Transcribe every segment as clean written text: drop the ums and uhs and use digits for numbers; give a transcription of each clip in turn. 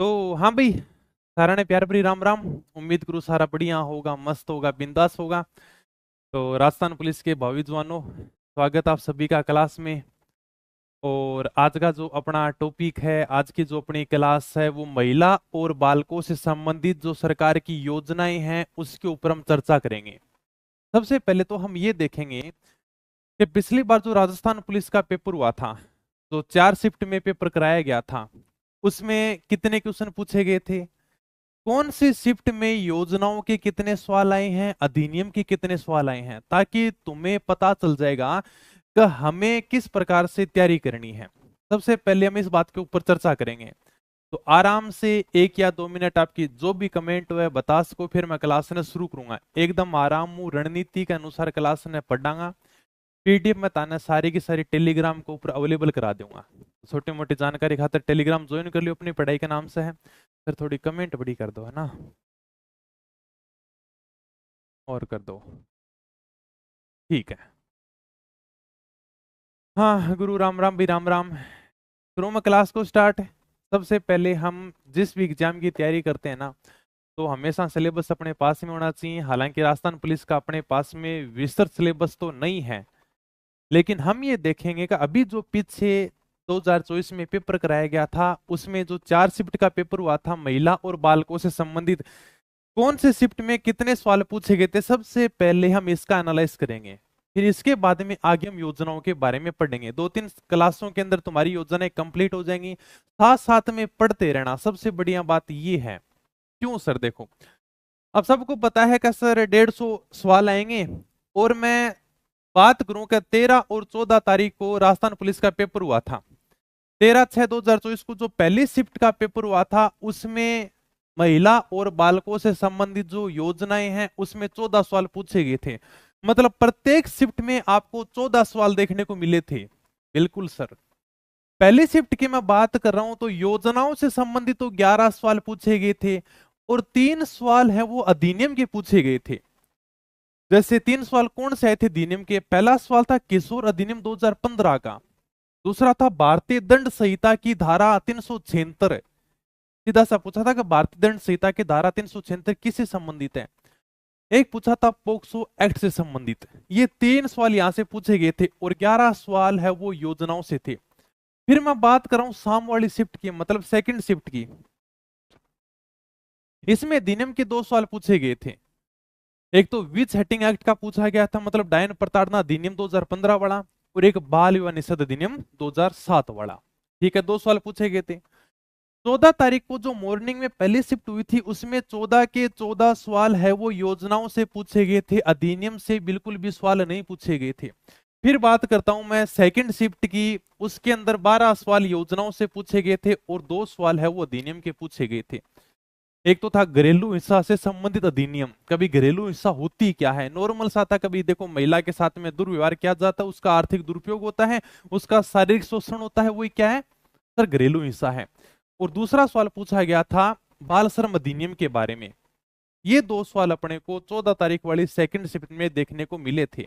तो हाँ भाई, सारा ने प्यार भरी राम राम। उम्मीद करूँ सारा बढ़िया होगा, मस्त होगा, बिंदास होगा। तो राजस्थान पुलिस के भावी जवानों, स्वागत आप सभी का क्लास में। और आज का जो अपना टॉपिक है, आज की जो अपनी क्लास है, वो महिला और बालकों से संबंधित जो सरकार की योजनाएं हैं उसके ऊपर हम चर्चा करेंगे। सबसे पहले तो हम ये देखेंगे कि पिछली बार जो राजस्थान पुलिस का पेपर हुआ था, जो 4 शिफ्ट में पेपर कराया गया था, उसमें कितने क्वेश्चन पूछे गए थे, कौन सी शिफ्ट में योजनाओं के कितने सवाल आए हैं, अधिनियम के कितने सवाल आए हैं, ताकि तुम्हें पता चल जाएगा कि हमें किस प्रकार से तैयारी करनी है। सबसे पहले हम इस बात के ऊपर चर्चा करेंगे। तो आराम से 1 या 2 मिनट आपकी जो भी कमेंट हुआ है बता सको, फिर मैं क्लास ने शुरू करूंगा। एकदम आराम हूँ, रणनीति के अनुसार क्लास ने पढ़ांगा। पीडीएफ में ताना सारी की सारी टेलीग्राम के ऊपर अवेलेबल करा दूंगा। छोटी मोटी जानकारी खातर टेलीग्राम ज्वाइन कर लियो, अपनी पढ़ाई के नाम से है। फिर थोड़ी कमेंट बड़ी कर दो, है ना, और कर दो, ठीक है। हाँ गुरु राम राम भी राम राम। करूँ मैं क्लास को स्टार्ट। सबसे पहले हम जिस भी एग्जाम की तैयारी करते हैं ना, तो हमेशा सिलेबस अपने पास में होना चाहिए। हालांकि राजस्थान पुलिस का अपने पास में विस्तृत सिलेबस तो नहीं है, लेकिन हम ये देखेंगे कि अभी जो पीछे 2024 में पेपर कराया गया था, उसमें जो 4 शिफ्ट का पेपर हुआ था महिला और बालकों से संबंधित, कौन से शिफ्ट में कितने सवाल पूछे गए थे, सबसे पहले हम इसका एनालाइज करेंगे। फिर इसके बाद में आगे हम योजनाओं के बारे में पढ़ेंगे। 2-3 क्लासों के अंदर तुम्हारी योजनाएं कंप्लीट हो जाएंगी। साथ साथ में पढ़ते रहना, सबसे बढ़िया बात ये है। क्यों सर, देखो, अब सबको पता है कि सर 150 सवाल आएंगे। और मैं बात करूं कि 13 और 14 तारीख को राजस्थान पुलिस का पेपर हुआ था। 13/6/2024 को जो पहली शिफ्ट का पेपर हुआ था, उसमें महिला और बालकों से संबंधित जो योजनाएं हैं उसमें 14 सवाल पूछे गए थे। मतलब प्रत्येक शिफ्ट में आपको 14 सवाल देखने को मिले थे। बिल्कुल सर। पहली शिफ्ट की मैं बात कर रहा हूं तो योजनाओं से संबंधित तो 11 सवाल पूछे गए थे, और 3 सवाल है वो अधिनियम के पूछे गए थे। जैसे 3 सवाल कौन से आए थे अधिनियम के, पहला सवाल था किशोर अधिनियम 2015 का। दूसरा था भारतीय दंड संहिता की धारा 376। सीधा सा पूछा था कि भारतीय दंड संहिता की धारा 376 किससे संबंधित है। एक पूछा था पोक्सो एक्ट से संबंधित। ये 3 सवाल यहां से पूछे गए थे, और 11 सवाल है वो योजनाओं से थे। फिर मैं बात कर रहा हूं शाम वाली शिफ्ट की, मतलब सेकंड शिफ्ट की। इसमें अधिनियम के 2 सवाल पूछे गए थे। एक तो विच हटिंग एक्ट का पूछा गया था, मतलब डायन प्रताड़ना अधिनियम 2015 वाला, और एक बाल विवाह निषेध अधिनियम 2007 वाला। ठीक है, 2 सवाल पूछे गए थे। 14 तारीख को जो मॉर्निंग में पहली शिफ्ट हुई थी, उसमें 14 के 14 सवाल है वो योजनाओं से पूछे गए थे, अधिनियम से बिल्कुल भी सवाल नहीं पूछे गए थे। फिर बात करता हूं मैं सेकंड शिफ्ट की। उसके अंदर 12 सवाल योजनाओं से पूछे गए थे, और 2 सवाल है वो अधिनियम के पूछे गए थे। एक तो था घरेलू हिंसा से संबंधित अधिनियम। कभी घरेलू हिंसा होती क्या है, नॉर्मल सा था, कभी देखो महिला के साथ में दुर्व्यवहार किया जाता है, उसका आर्थिक दुरुपयोग होता है, उसका शारीरिक शोषण होता है, वही क्या है सर, घरेलू हिंसा है। और दूसरा सवाल पूछा गया था बाल श्रम अधिनियम के बारे में। ये 2 सवाल अपने को 14 तारीख वाली सेकंड शिफ्ट में देखने को मिले थे।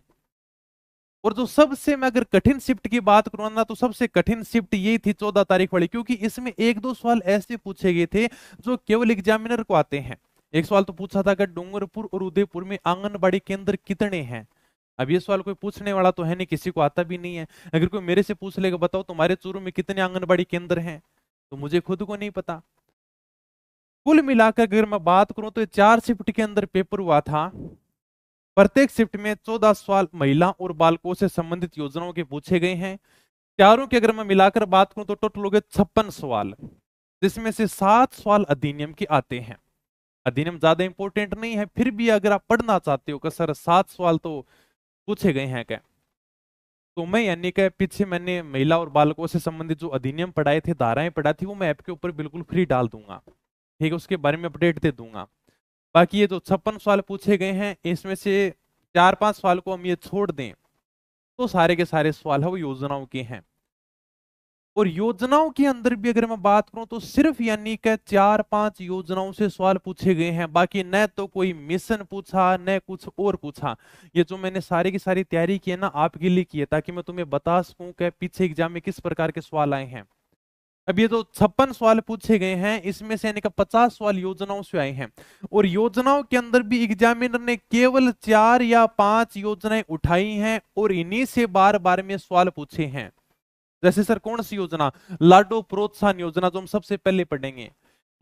और जो सबसे, मैं अगर कठिन शिफ्ट की बात करूं ना, तो सबसे कठिन शिफ्ट यही थी 14 तारीख वाली, क्योंकि इसमें 1-2 सवाल ऐसे पूछे गए थे जो केवल एग्जामिनर को आते हैं। एक सवाल तो पूछा था कि डूंगरपुर और उदयपुर में आंगनबाड़ी केंद्र कितने हैं। अब ये सवाल कोई पूछने वाला तो है नहीं, किसी को आता भी नहीं है। अगर कोई मेरे से पूछ लेगा बताओ तुम्हारे चूरू में कितने आंगनबाड़ी केंद्र हैं, तो मुझे खुद को नहीं पता। कुल मिलाकर अगर मैं बात करूं तो 4 शिफ्ट के अंदर पेपर हुआ था। प्रत्येक शिफ्ट में 14 सवाल महिला और बालकों से संबंधित योजनाओं के पूछे गए हैं। चारों की अगर मैं मिलाकर बात करूं तो टोटल हो गए 56 सवाल, जिसमें से 7 सवाल अधिनियम के आते हैं। अधिनियम ज्यादा इंपॉर्टेंट नहीं है, फिर भी अगर आप पढ़ना चाहते हो कि सर 7 सवाल तो पूछे गए हैं क्या, तो मैं यानी कि पीछे मैंने महिला और बालकों से संबंधित जो अधिनियम पढ़ाए थे, धाराएं पढ़ाई थी, वो मैं ऐप के ऊपर बिल्कुल फ्री डाल दूंगा। ठीक है, उसके बारे में अपडेट दे दूंगा। बाकी ये जो 56 सवाल पूछे गए हैं, इसमें से 4-5 सवाल को हम ये छोड़ दें, तो सारे के सारे सवाल है वो योजनाओं के हैं। और योजनाओं के अंदर भी अगर मैं बात करूं तो सिर्फ यानी कि 4-5 योजनाओं से सवाल पूछे गए हैं। बाकी न तो कोई मिशन पूछा, न कुछ और पूछा। ये जो मैंने सारी की सारी तैयारी की है ना, आपके लिए की है, ताकि मैं तुम्हें बता सकूं कि पीछे एग्जाम में किस प्रकार के सवाल आए हैं। अब ये जो 56 सवाल पूछे गए हैं इसमें से यानी कि 50 सवाल योजनाओं से आए हैं, और योजनाओं के अंदर भी एग्जामिनर ने केवल 4 या 5 योजनाएं उठाई हैं और इन्हीं से बार बार में सवाल पूछे हैं। जैसे सर कौन सी योजना? लाडो प्रोत्साहन योजना, जो हम सबसे पहले पढ़ेंगे।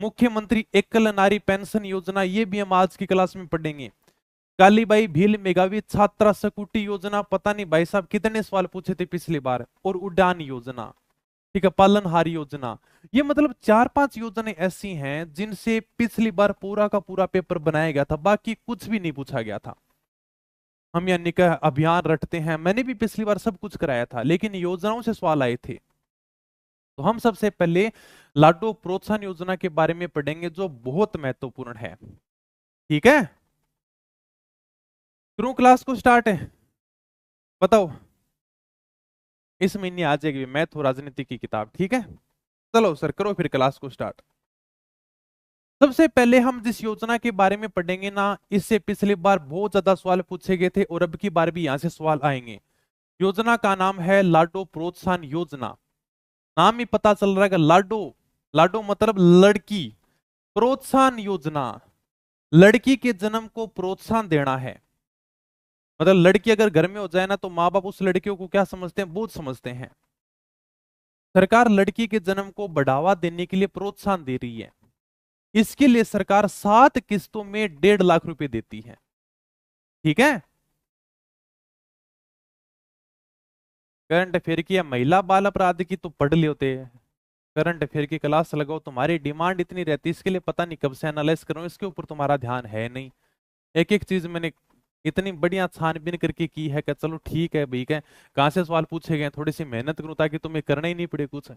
मुख्यमंत्री एकल नारी पेंशन योजना, ये भी हम आज की क्लास में पढ़ेंगे। कालीबाई भील मेघावी छात्रा सकुटी योजना, पता नहीं भाई साहब कितने सवाल पूछे थे पिछली बार। और उड़ान योजना, ठीक है, पालनहार योजना। ये मतलब 4-5 योजनाएं ऐसी हैं जिनसे पिछली बार पूरा का पूरा पेपर बनाया गया था, बाकी कुछ भी नहीं पूछा गया था। हम यानी कि अभियान रटते हैं, मैंने भी पिछली बार सब कुछ कराया था, लेकिन योजनाओं से सवाल आए थे। तो हम सबसे पहले लाडो प्रोत्साहन योजना के बारे में पढ़ेंगे, जो बहुत महत्वपूर्ण है। ठीक है, करूं क्लास को स्टार्ट है? बताओ, इस महीने आ जाएगी मैथ और राजनीति की किताब, ठीक है। चलो सर करो फिर क्लास को स्टार्ट। सबसे पहले हम जिस योजना के बारे में पढ़ेंगे ना, इससे पिछली बार बहुत ज्यादा सवाल पूछे गए थे और अब की बार भी यहां से सवाल आएंगे। योजना का नाम है लाडो प्रोत्साहन योजना। नाम ही पता चल रहा है कि लाडो, लाडो मतलब लड़की, प्रोत्साहन योजना, लड़की के जन्म को प्रोत्साहन देना है। मतलब लड़की अगर घर में हो जाए ना, तो माँ बाप उस लड़कियों को क्या समझते हैं? बोझ समझते हैं। सरकार लड़की के जन्म को बढ़ावा देने के लिए प्रोत्साहन दे रही है। इसके लिए सरकार 7 किस्तों में 1.5 लाख रुपए देती है। ठीक है। करंट अफेयर की या महिला बाल अपराध की तो पढ़ लिए होते। करंट अफेयर की क्लास लगाओ, तुम्हारी डिमांड इतनी रहती है, इसके लिए पता नहीं कब से एनालाइज करो, इसके ऊपर तुम्हारा ध्यान है नहीं। एक एक चीज मैंने इतनी बढ़िया छानबीन करके की है कि चलो ठीक है भाई, क्या कहां से सवाल पूछे गए, थोड़ी सी मेहनत करूं ताकि तुम्हें करना ही नहीं पड़े कुछ।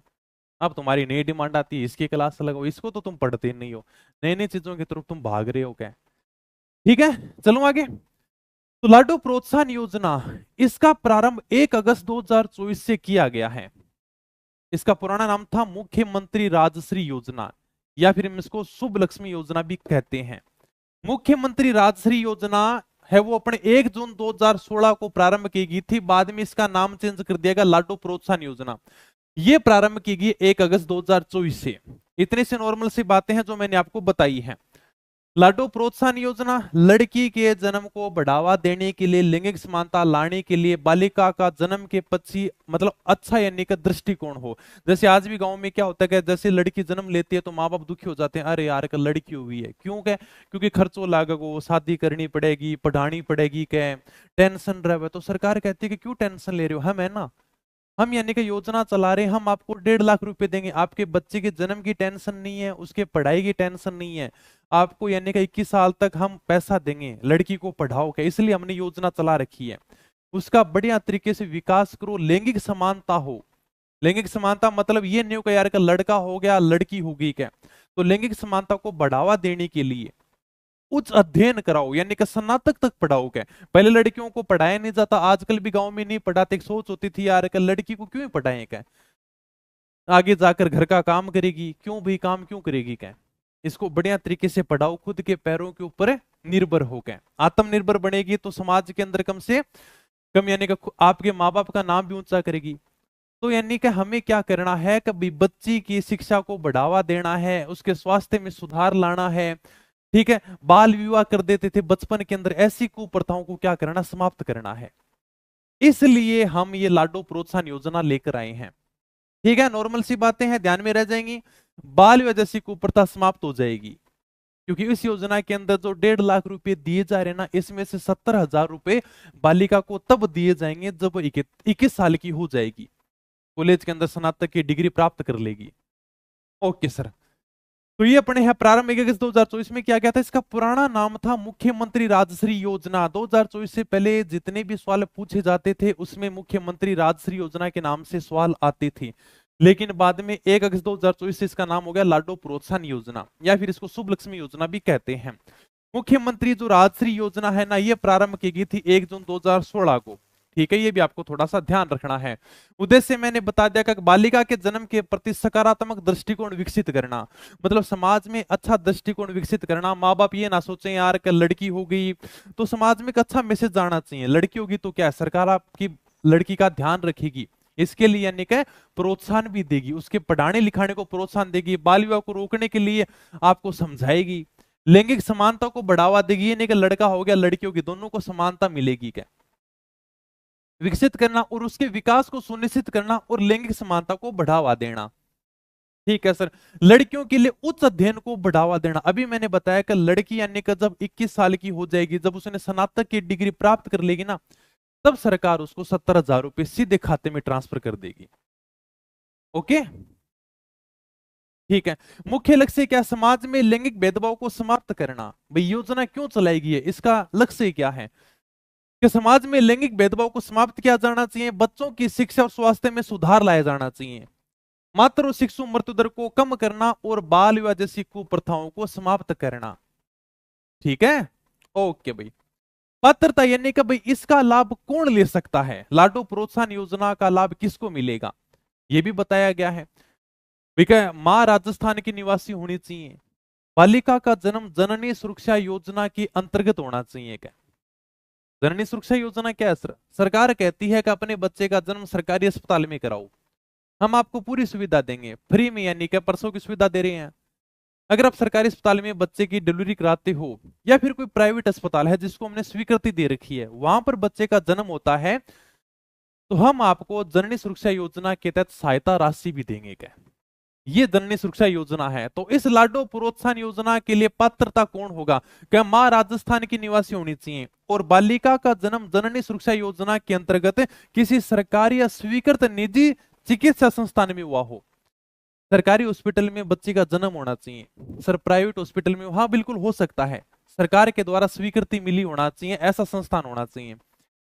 अब तुम्हारी नई डिमांड आती है इसकी क्लास लगाओ, इसको तो तुम पढ़ते नहीं हो, नई नई चीजों की तरफ तुम भाग रहे हो क्या। ठीक है, चलो आगे। तो लाडो प्रोत्साहन योजना, इसका प्रारंभ 1 अगस्त 2024 से किया गया है। इसका पुराना नाम था मुख्यमंत्री राजश्री योजना, या फिर हम इसको शुभ लक्ष्मी योजना भी कहते हैं। मुख्यमंत्री राजश्री योजना है वो अपने 1 जून 2016 को प्रारंभ की गई थी, बाद में इसका नाम चेंज कर दिया गया लाडो प्रोत्साहन योजना। ये प्रारंभ की गई 1 अगस्त 2024 से। इतनी सी नॉर्मल सी बातें हैं जो मैंने आपको बताई हैं। लाडो प्रोत्साहन योजना लड़की के जन्म को बढ़ावा देने के लिए, लैंगिक समानता लाने के लिए, बालिका का जन्म के पक्षी मतलब अच्छा यानी कि दृष्टिकोण हो। जैसे आज भी गांव में क्या होता है कि जैसे लड़की जन्म लेती है तो माँ बाप दुखी हो जाते हैं, अरे यार का लड़की हुई है, क्यों? क्या? क्योंकि खर्चों लागो, शादी करनी पड़ेगी, पढ़ानी पड़ेगी, क्या टेंशन रहे। तो सरकार कहती है कि क्यों टेंशन ले रहे हो, हम है ना, हम यानी कि योजना चला रहे हैं, हम आपको 1.5 लाख रुपए देंगे। आपके बच्चे के जन्म की टेंशन नहीं है, उसके पढ़ाई की टेंशन नहीं है, आपको यानी कि 21 साल तक हम पैसा देंगे, लड़की को पढ़ाओ के, इसलिए हमने योजना चला रखी है। उसका बढ़िया तरीके से विकास करो, लैंगिक समानता हो। लैंगिक समानता मतलब ये नहीं हो कि यार का लड़का हो गया लड़की होगी क्या। तो लैंगिक समानता को बढ़ावा देने के लिए उच्च अध्ययन कराओ, यानी कि स्नातक तक पढ़ाओ। क्या पहले लड़कियों को पढ़ाया नहीं जाता, आजकल भी गांव में नहीं पढ़ाते। एक सोच होती थी यार लड़की को क्यों पढ़ाएं, क्या आगे जाकर घर का काम करेगी, क्यों भी काम क्यों करेगी, क्या इसको बढ़िया तरीके से पढ़ाओ, खुद के पैरों के ऊपर निर्भर हो गए, आत्मनिर्भर बनेगी तो समाज के अंदर कम से कम यानी कि आपके माँ बाप का नाम भी ऊंचा करेगी। तो यानी कि हमें क्या करना है, कभी बच्ची की शिक्षा को बढ़ावा देना है, उसके स्वास्थ्य में सुधार लाना है। ठीक है, बाल विवाह कर देते थे बचपन के अंदर, ऐसी कुप्रथाओं को क्या करना, समाप्त करना है। इसलिए हम ये लाडो प्रोत्साहन योजना लेकर आए हैं। ठीक है, नॉर्मल सी बातें हैं, ध्यान में रह जाएंगी। बाल विवाह जैसी कुप्रथा समाप्त हो जाएगी, क्योंकि इस योजना के अंदर जो 1.5 लाख रुपए दिए जा रहे हैं ना, इसमें से 70,000 रुपए बालिका को तब दिए जाएंगे जब 21 साल की हो जाएगी, कॉलेज के अंदर स्नातक की डिग्री प्राप्त कर लेगी। ओके सर, तो ये अपने यहाँ प्रारंभ 1 अगस्त 2024 में किया गया था। इसका पुराना नाम था मुख्यमंत्री राजश्री योजना। 2024 से पहले जितने भी सवाल पूछे जाते थे उसमें मुख्यमंत्री राजश्री योजना के नाम से सवाल आते थे, लेकिन बाद में 1 अगस्त 2024 से इसका नाम हो गया लाडो प्रोत्साहन योजना, या फिर इसको शुभ लक्ष्मी योजना भी कहते हैं। मुख्यमंत्री जो राजश्री योजना है ना, ये प्रारंभ की गई थी 1 जून 2016 को। ठीक है, ये भी आपको थोड़ा सा ध्यान रखना है। उद्देश्य मैंने बता दिया कि बालिका के जन्म के प्रति सकारात्मक दृष्टिकोण विकसित करना, मतलब समाज में अच्छा दृष्टिकोण विकसित करना। माँ बाप ये ना सोचें यार कि लड़की हो गई तो समाज में एक अच्छा मैसेज जाना चाहिए, लड़की होगी तो क्या सरकार आपकी लड़की का ध्यान रखेगी, इसके लिए यानी कि प्रोत्साहन भी देगी, उसके पढ़ाने लिखाने को प्रोत्साहन देगी, बाल विवाह को रोकने के लिए आपको समझाएगी, लैंगिक समानता को बढ़ावा देगी, यानी कि लड़का हो गया लड़कियों की दोनों को समानता मिलेगी, क्या विकसित करना और उसके विकास को सुनिश्चित करना और लैंगिक समानता को बढ़ावा देना। ठीक है सर। लड़कियों के लिए उच्च अध्ययन को बढ़ावा देना, अभी मैंने बताया कि लड़की यानी कि जब 21 साल की हो जाएगी, जब उसने स्नातक की डिग्री प्राप्त कर लेगी ना, तब सरकार उसको 70,000 रुपए सीधे खाते में ट्रांसफर कर देगी। ओके, ठीक है। मुख्य लक्ष्य क्या? समाज में लैंगिक भेदभाव को समाप्त करना। भाई योजना क्यों चलाएगी है, इसका लक्ष्य क्या है कि समाज में लैंगिक भेदभाव को समाप्त किया जाना चाहिए, बच्चों की शिक्षा और स्वास्थ्य में सुधार लाया जाना चाहिए, मातृ और शिशु मृत्यु दर को कम करना और बाल विवाह जैसी कुप्रथाओं को समाप्त करना। ठीक है, ओके भाई। पात्रता यानी कि भाई इसका लाभ कौन ले सकता है, लाडो प्रोत्साहन योजना का लाभ किसको मिलेगा, यह भी बताया गया है। मां राजस्थान की निवासी होनी चाहिए, बालिका का जन्म जननी सुरक्षा योजना के अंतर्गत होना चाहिए। क्या जननी सुरक्षा योजना क्या है सर? सरकार कहती है कि अपने बच्चे का जन्म सरकारी अस्पताल में कराओ, हम आपको पूरी सुविधा देंगे फ्री में, यानी कि प्रसव की सुविधा दे रहे हैं। अगर आप सरकारी अस्पताल में बच्चे की डिलीवरी कराते हो या फिर कोई प्राइवेट अस्पताल है जिसको हमने स्वीकृति दे रखी है, वहां पर बच्चे का जन्म होता है, तो हम आपको जननी सुरक्षा योजना के तहत सहायता राशि भी देंगे। क्या ये जननी सुरक्षा योजना है। तो इस लाडो प्रोत्साहन योजना के लिए पात्रता कौन होगा? क्या मां राजस्थान की निवासी होनी चाहिए और बालिका का जन्म जननी सुरक्षा योजना के अंतर्गत किसी सरकारी या स्वीकृत निजी चिकित्सा संस्थान में हुआ हो। सरकारी हॉस्पिटल में बच्चे का जन्म होना चाहिए सर, प्राइवेट हॉस्पिटल में, हाँ बिल्कुल हो सकता है, सरकार के द्वारा स्वीकृति मिली होना चाहिए, ऐसा संस्थान होना चाहिए।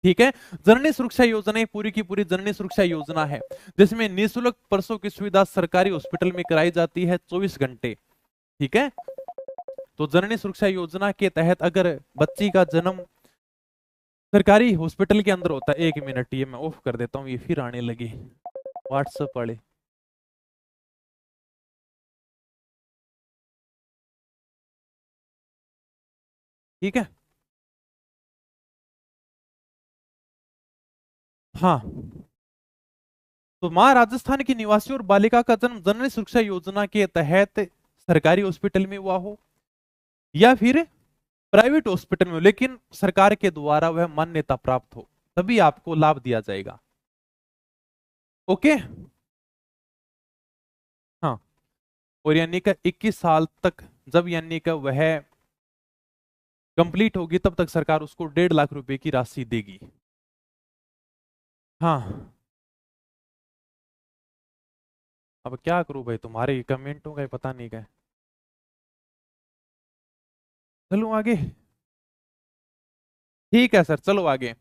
ठीक है, जननी सुरक्षा योजना पूरी की पूरी जननी सुरक्षा योजना है जिसमें निःशुल्क प्रसव की सुविधा सरकारी हॉस्पिटल में कराई जाती है 24 घंटे। ठीक है, तो जननी सुरक्षा योजना के तहत अगर बच्ची का जन्म सरकारी हॉस्पिटल के अंदर होता है, 1 मिनट ये मैं ऑफ कर देता हूँ, ये फिर आने लगी व्हाट्सएप वाले। ठीक है, हाँ, तो मां राजस्थान की निवासी और बालिका का जन्म जननी सुरक्षा योजना के तहत सरकारी हॉस्पिटल में हुआ हो या फिर प्राइवेट हॉस्पिटल में हो, लेकिन सरकार के द्वारा वह मान्यता प्राप्त हो, तभी आपको लाभ दिया जाएगा। ओके, हाँ, और यानी का 21 साल तक जब यानी का वह कंप्लीट होगी तब तक सरकार उसको 1.5 लाख रुपए की राशि देगी। हाँ, अब क्या करूं भाई, तुम्हारे कमेंटों का पता नहीं क्या। चलो आगे, ठीक है सर, चलो आगे।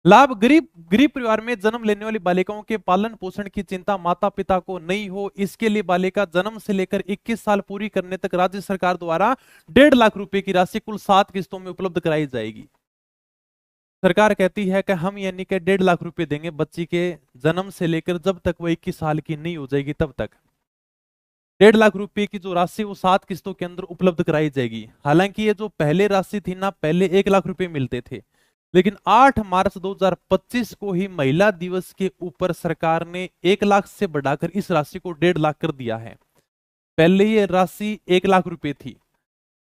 लाभ, गरीब गरीब परिवार में जन्म लेने वाली बालिकाओं के पालन पोषण की चिंता माता पिता को नहीं हो, इसके लिए बालिका जन्म से लेकर 21 साल पूरी करने तक राज्य सरकार द्वारा 1.5 लाख रुपए की राशि कुल 7 किस्तों में उपलब्ध कराई जाएगी। सरकार कहती है कि हम यानी कि 1.5 लाख रुपए देंगे बच्ची के जन्म से लेकर जब तक वो 21 साल की नहीं हो जाएगी तब तक। 1.5 लाख रुपए की जो राशि वो 7 किस्तों के अंदर उपलब्ध कराई जाएगी। हालांकि ये जो पहले राशि थी ना, पहले 1 लाख रुपए मिलते थे, लेकिन 8 मार्च 2025 को ही महिला दिवस के ऊपर सरकार ने 1 लाख से बढ़ाकर इस राशि को 1.5 लाख कर दिया है। पहले ये राशि 1 लाख रुपए थी,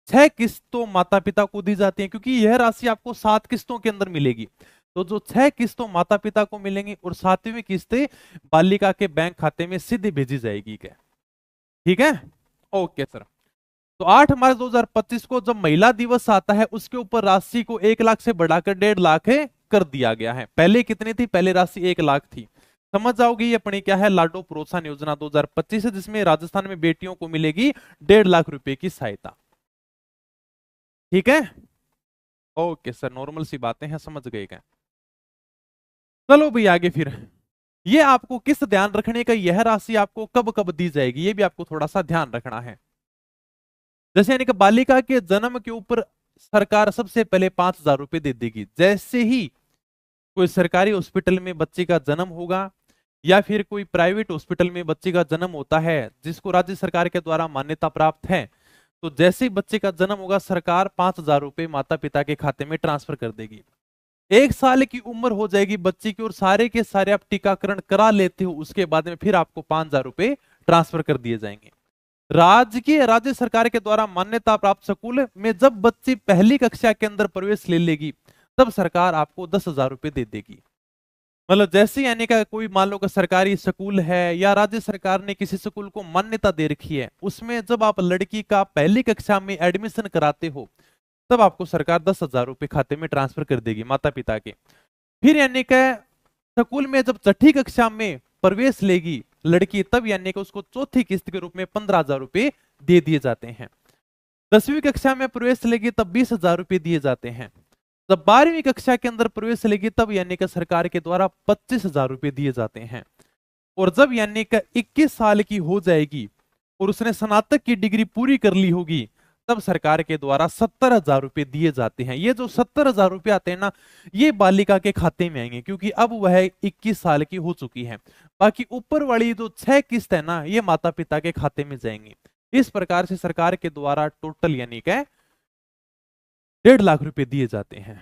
6 किस्तों माता पिता को दी जाती है, क्योंकि यह राशि आपको 7 किस्तों के अंदर मिलेगी। तो जो 6 किस्तों माता पिता को मिलेंगी और 7वीं किस्तें बालिका के बैंक खाते में सीधे भेजी जाएगी। क्या ठीक है, ओके सर। तो 8 मार्च 2025 को जब महिला दिवस आता है उसके ऊपर राशि को 1 लाख से बढ़ाकर 1.5 लाख कर दिया गया है। पहले कितनी थी? पहले राशि 1 लाख थी। समझ जाओगे ये अपनी क्या है, लाडो प्रोत्साहन योजना 2025 है, जिसमें राजस्थान में बेटियों को मिलेगी 1.5 लाख रुपए की सहायता। ठीक है, ओके सर, नॉर्मल सी बातें हैं, समझ गए क्या? चलो भाई आगे फिर, ये आपको किस ध्यान रखने का, यह राशि आपको कब कब दी जाएगी ये भी आपको थोड़ा सा ध्यान रखना है। जैसे यानी कि बालिका के जन्म के ऊपर सरकार सबसे पहले 5,000 रुपए दे देगी। जैसे ही कोई सरकारी हॉस्पिटल में बच्चे का जन्म होगा या फिर कोई प्राइवेट हॉस्पिटल में बच्चे का जन्म होता है जिसको राज्य सरकार के द्वारा मान्यता प्राप्त है, तो जैसे ही बच्चे का जन्म होगा सरकार 5,000 रुपए माता पिता के खाते में ट्रांसफर कर देगी। 1 साल की उम्र हो जाएगी बच्चे की और सारे के सारे आप टीकाकरण करा लेते हो, उसके बाद में फिर आपको 5,000 रुपए ट्रांसफर कर दिए जाएंगे। राज्य सरकार के द्वारा मान्यता प्राप्त स्कूल में जब बच्ची पहली कक्षा के अंदर प्रवेश ले लेगी, तब सरकार आपको 10,000 रुपए दे देगी। मतलब जैसे यानी का कोई मान लो का सरकारी स्कूल है या राज्य सरकार ने किसी स्कूल को मान्यता दे रखी है, उसमें जब आप लड़की का पहली कक्षा में एडमिशन कराते हो, तब आपको सरकार 10,000 रुपए खाते में ट्रांसफर कर देगी माता पिता के। फिर यानी कि स्कूल में जब छठी कक्षा में प्रवेश लेगी लड़की, तब यानी कि उसको चौथी किस्त के रूप में 15,000 रुपए दे दिए जाते हैं। 10वीं कक्षा में प्रवेश लेगी तब 20,000 रुपए दिए जाते हैं। जब 12वीं कक्षा के अंदर प्रवेश लेगी तब यानी कि सरकार के द्वारा 25,000 रुपए दिए जाते हैं। और जब यानी कि 21 साल की हो जाएगी और उसने स्नातक की डिग्री पूरी कर ली होगी, तब सरकार के द्वारा 70,000 रुपए दिए जाते हैं। ये जो 70,000 रुपए आते हैं ना, ये बालिका के खाते में आएंगे क्योंकि अब वह 21 साल की हो चुकी है। बाकी ऊपर वाली जो 6 किस्त है ना, ये माता पिता के खाते में जाएंगी। इस प्रकार से सरकार के द्वारा टोटल यानी कि 1.5 लाख रुपए दिए जाते हैं।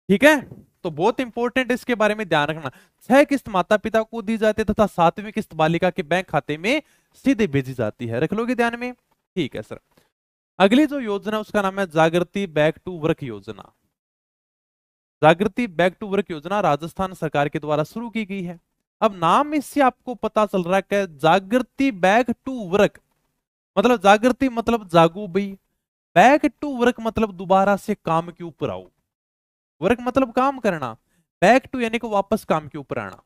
ठीक है, तो बहुत इंपॉर्टेंट इसके बारे में ध्यान रखना। 6 किस्त माता पिता को दी जाती है तथा 7वीं किस्त बालिका के बैंक खाते में सीधे भेजी जाती है। रख लोगे ध्यान में? ठीक है सर। अगली जो योजना उसका नाम है जागृति बैक टू वर्क योजना। जागृति बैक टू वर्क योजना राजस्थान सरकार के द्वारा शुरू की गई है। अब नाम इससे आपको पता चल रहा है कि जागृति बैक टू वर्क मतलब जागृति मतलब जागो भाई, बैक टू वर्क मतलब दोबारा से काम के ऊपर आओ। वर्क मतलब काम करना, बैक टू यानी कि वापस काम के ऊपर आना।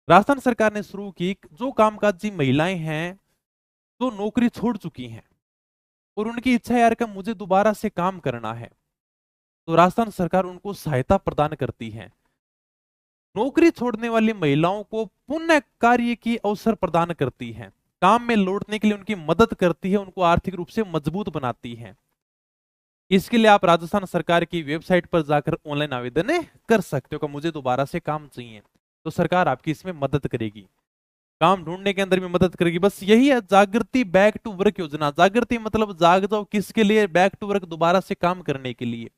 राजस्थान सरकार ने शुरू की, जो कामकाजी महिलाएं हैं जो नौकरी छोड़ चुकी हैं और उनकी इच्छा यार कि मुझे दोबारा से काम करना है, तो राजस्थान सरकार उनको सहायता प्रदान करती है। नौकरी छोड़ने वाली महिलाओं को पुनः कार्य की अवसर प्रदान करती है, काम में लौटने के लिए उनकी मदद करती है, उनको आर्थिक रूप से मजबूत बनाती है। इसके लिए आप राजस्थान सरकार की वेबसाइट पर जाकर ऑनलाइन आवेदन कर सकते हो कि मुझे दोबारा से काम चाहिए, तो सरकार आपकी इसमें मदद करेगी, काम ढूंढने के अंदर भी मदद करेगी। बस यही है जागृति बैक टू वर्क योजना। जागृति मतलब जाग जाओ, किसके लिए? बैक टू वर्क, दोबारा से काम करने के लिए।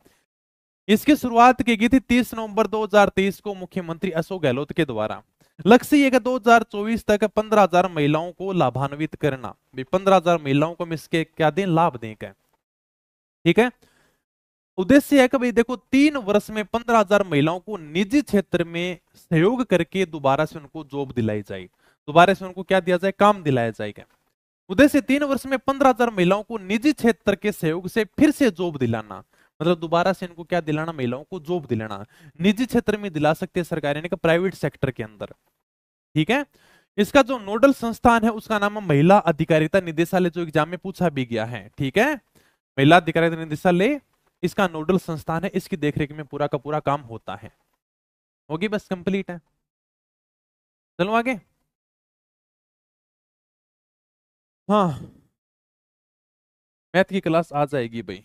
इसकी शुरुआत की गई थी 30 नवंबर 2023 को मुख्यमंत्री अशोक गहलोत के द्वारा। लक्ष्य ये 2024 तक 15,000 महिलाओं को लाभान्वित करना। 15,000 महिलाओं को हम इसके क्या दें? लाभ दें क्या? ठीक है। उद्देश्य है कि भाई देखो 3 वर्ष में 15,000 महिलाओं को निजी क्षेत्र में सहयोग करके दोबारा से उनको जॉब दिलाई जाए, दोबारा से उनको क्या दिया जाए? काम दिलाया जाएगा। उद्देश्य 3 वर्ष में 15,000 महिलाओं को निजी क्षेत्र के सहयोग से फिर से जॉब दिलाना, मतलब दोबारा से इनको क्या दिलाना? महिलाओं को जॉब दिलाना। निजी क्षेत्र में दिला सकते हैं सरकार यानी कि प्राइवेट सेक्टर के अंदर। ठीक है। इसका जो नोडल संस्थान है उसका नाम है महिला अधिकारिता निदेशालय, जो एग्जाम में पूछा भी गया है। ठीक है, महिला अधिकारिता निदेशालय इसका नोडल संस्थान है, इसकी देखरेख में पूरा का पूरा काम होता है। होगी बस कंप्लीट है। चलो आगे। हाँ, मैथ की क्लास आ जाएगी भाई।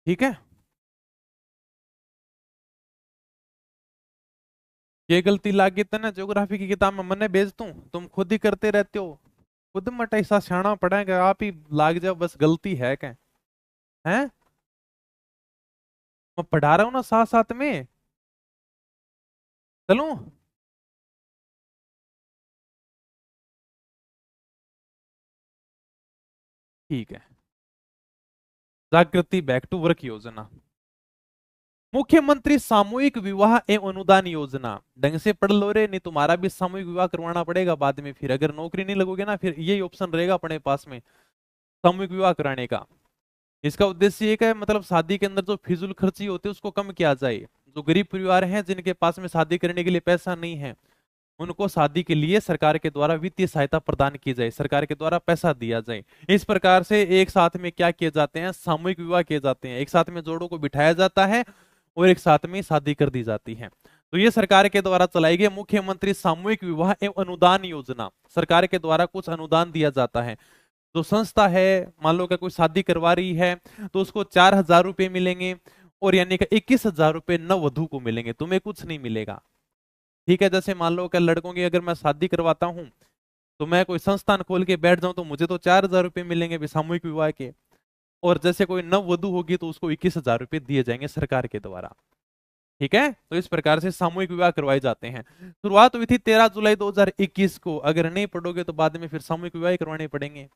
ठीक है, ये गलती लागी तो ना ज्योग्राफी की किताब में मैंने भेज दूं, तुम खुद ही करते रहते हो, खुद मट ऐसा सियाना पड़ेगा, आप ही लाग जाओ, बस गलती है क्या? है, मैं पढ़ा रहा हूं ना साथ साथ में। चलो, ठीक है। जागृति बैक टू वर्क योजना, मुख्यमंत्री सामूहिक विवाह एवं अनुदान योजना। ढंग से पढ़ लो रे, नहीं तुम्हारा भी सामूहिक विवाह करवाना पड़ेगा बाद में, फिर अगर नौकरी नहीं लगोगे ना, फिर यही ऑप्शन रहेगा अपने पास में, सामूहिक विवाह कराने का। इसका उद्देश्य एक है, मतलब शादी के अंदर जो फिजूल खर्ची होती है उसको कम किया जाए। जो गरीब परिवार हैं जिनके पास में शादी करने के लिए पैसा नहीं है, उनको शादी के लिए सरकार के द्वारा वित्तीय सहायता प्रदान की जाए, सरकार के द्वारा पैसा दिया जाए। इस प्रकार से एक साथ में क्या किए जाते हैं? सामूहिक विवाह किए जाते हैं। एक साथ में जोड़ों को बिठाया जाता है और एक साथ में शादी कर दी जाती है। तो ये सरकार के द्वारा चलाई गई मुख्यमंत्री सामूहिक विवाह एवं अनुदान योजना। सरकार के द्वारा कुछ अनुदान दिया जाता है। जो संस्था है, मान लो कि कोई शादी करवा रही है, तो उसको 4,000 रुपए मिलेंगे, और यानी कि 21,000 रुपए नववधु को मिलेंगे, तुम्हें कुछ नहीं मिलेगा। ठीक है, जैसे मान लो कि लड़कों की अगर मैं शादी करवाता हूं, तो मैं कोई संस्थान खोल के बैठ जाऊं तो मुझे तो 4,000 रुपये मिलेंगे भी सामूहिक विवाह के, और जैसे कोई नववधु होगी तो उसको 21,000 रुपये दिए जाएंगे सरकार के द्वारा। ठीक है, तो इस प्रकार से सामूहिक विवाह करवाए जाते हैं। शुरुआत हुई थी 13 जुलाई 2021 को, अगर नहीं पढ़ोगे तो बाद में फिर सामूहिक विवाह करवाने पड़ेंगे।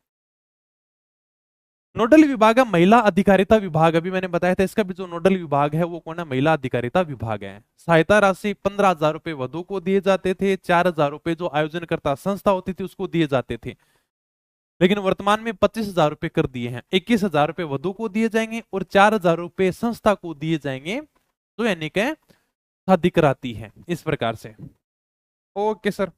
नोडल विभाग है महिला अधिकारिता विभाग, अभी मैंने बताया था इसका भी जो नोडल विभाग है वो कौन है, महिला अधिकारिता विभाग है। सहायता राशि 15,000 रुपए वधु को दिए जाते थे, 4,000 रुपए जो आयोजनकर्ता संस्था होती थी उसको दिए जाते थे, लेकिन वर्तमान में 25,000 रुपए कर दिए हैं। 21,000 रुपए वधु को दिए जाएंगे और 4,000 रुपए संस्था को दिए जाएंगे, तो यानी कि शादी कराती है इस प्रकार से। ओके सर,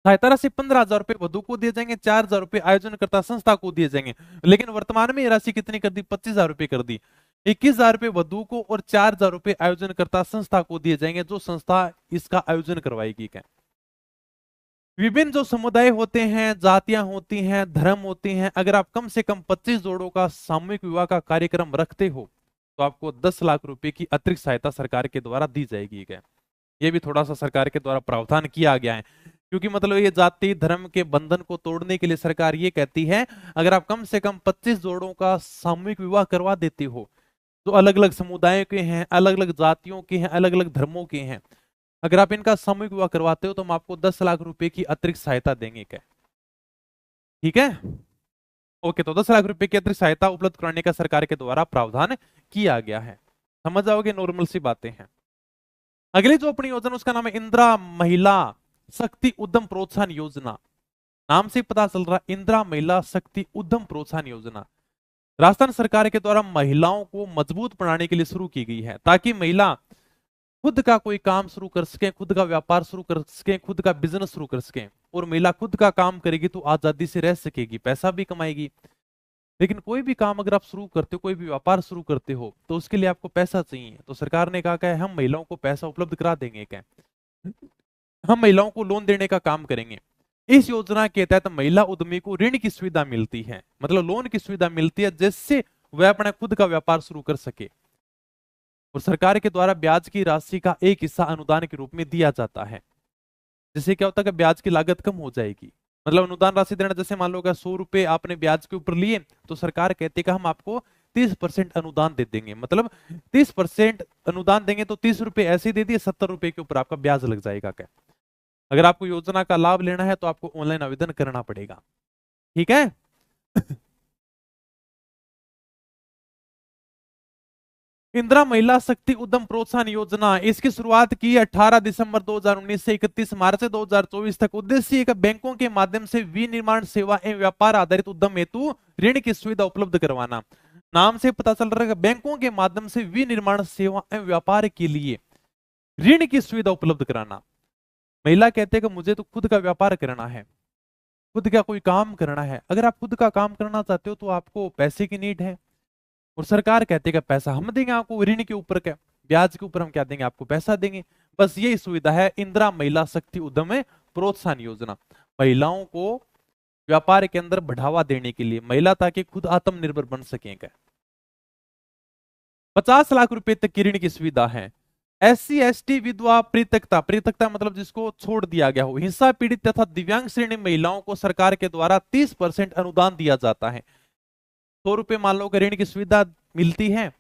सहायता राशि 15,000 रुपए वधु को दिए जाएंगे, 4,000 रुपए आयोजनकर्ता संस्था को दिए जाएंगे, लेकिन वर्तमान में ये राशि कितनी कर दी, 25,000 रुपए कर दी। 21,000 रुपए वधु को और 4,000 रुपए आयोजनकर्ता संस्था को दिए जाएंगे, जो संस्था इसका आयोजन करवाएगी। क्या विभिन्न जो समुदाय होते हैं, जातियां होती हैं, धर्म होती हैं, अगर आप कम से कम 25 जोड़ों का सामूहिक विवाह का कार्यक्रम रखते हो तो आपको 10 लाख रुपए की अतिरिक्त सहायता सरकार के द्वारा दी जाएगी। क्या ये भी थोड़ा सा सरकार के द्वारा प्रावधान किया गया है, क्योंकि मतलब ये जाति धर्म के बंधन को तोड़ने के लिए सरकार ये कहती है अगर आप कम से कम 25 जोड़ों का सामूहिक विवाह करवा देते हो, जो अलग अलग समुदायों के हैं, अलग अलग जातियों के हैं, अलग अलग धर्मों के हैं, अगर आप इनका सामूहिक विवाह करवाते हो तो हम आपको 10 लाख रुपए की अतिरिक्त सहायता देंगे। क्या ठीक है, ओके, तो 10 लाख रुपए की अतिरिक्त सहायता उपलब्ध कराने का सरकार के द्वारा प्रावधान किया गया है। समझ जाओगे, नॉर्मल सी बातें हैं। अगली जो अपनी योजना उसका नाम है इंदिरा महिला शक्ति उद्यम प्रोत्साहन योजना। नाम से पता चल रहा, इंदिरा महिला शक्ति उद्यम प्रोत्साहन योजना राजस्थान सरकार के द्वारा महिलाओं को मजबूत बनाने के लिए शुरू की गई है, ताकि महिला खुद का कोई काम शुरू कर सके, खुद का व्यापार शुरू कर सके, खुद का बिजनेस शुरू कर सके। और महिला खुद का काम करेगी तो आजादी से रह सकेगी, पैसा भी कमाएगी। लेकिन कोई भी काम अगर आप शुरू करते हो, कोई भी व्यापार शुरू करते हो, तो उसके लिए आपको पैसा चाहिए। तो सरकार ने कहा कि हम महिलाओं को पैसा उपलब्ध करा देंगे, क्या हम महिलाओं को लोन देने का काम करेंगे। इस योजना के तहत महिला उद्यमी को ऋण की सुविधा मिलती है, मतलब लोन की सुविधा मिलती है, जिससे वह अपना खुद का व्यापार शुरू कर सके। और सरकार के द्वारा ब्याज की राशि का एक हिस्सा अनुदान के रूप में दिया जाता है, जिससे क्या होता है कि ब्याज की लागत कम हो जाएगी। मतलब अनुदान राशि देना, जैसे मान लो 100 रुपए आपने ब्याज के ऊपर लिए, तो सरकार कहती है हम आपको 30% अनुदान दे देंगे, मतलब 30% अनुदान देंगे, तो 30 रुपए ऐसे दे दिए, 70 रुपए के ऊपर आपका ब्याज लग जाएगा। क्या अगर आपको योजना का लाभ लेना है तो आपको ऑनलाइन आवेदन करना पड़ेगा। ठीक है इंदिरा महिला शक्ति उद्यम प्रोत्साहन योजना, इसकी शुरुआत की 18 दिसंबर 2019 से 31 मार्च 2024 तक। उद्देश्य एक बैंकों के माध्यम से विनिर्माण सेवा एवं व्यापार आधारित उद्यम हेतु ऋण की सुविधा उपलब्ध करवाना। नाम से पता चल रहा है बैंकों के माध्यम से विनिर्माण सेवा एवं व्यापार के लिए ऋण की सुविधा उपलब्ध कराना। महिला कहते हैं कि मुझे तो खुद का व्यापार करना है, खुद का कोई काम करना है। अगर आप खुद का काम करना चाहते हो तो आपको पैसे की नीड है, और सरकार कहती है कि पैसा हम देंगे आपको, ऋण के ऊपर क्या, ब्याज के ऊपर हम क्या देंगे, आपको पैसा देंगे। बस यही सुविधा है इंदिरा महिला शक्ति उद्यम प्रोत्साहन योजना, महिलाओं को व्यापार के अंदर बढ़ावा देने के लिए, महिला ताकि खुद आत्मनिर्भर बन सकें। 50 लाख रुपए तक की ऋण की सुविधा है। SC ST विधवा पृथकता, पृथकता मतलब जिसको छोड़ दिया गया हो, हिंसा पीड़ित तथा दिव्यांग श्रेणी महिलाओं को सरकार के द्वारा 30% अनुदान दिया जाता है। 100 रुपए मान लो ऋण की सुविधा मिलती है,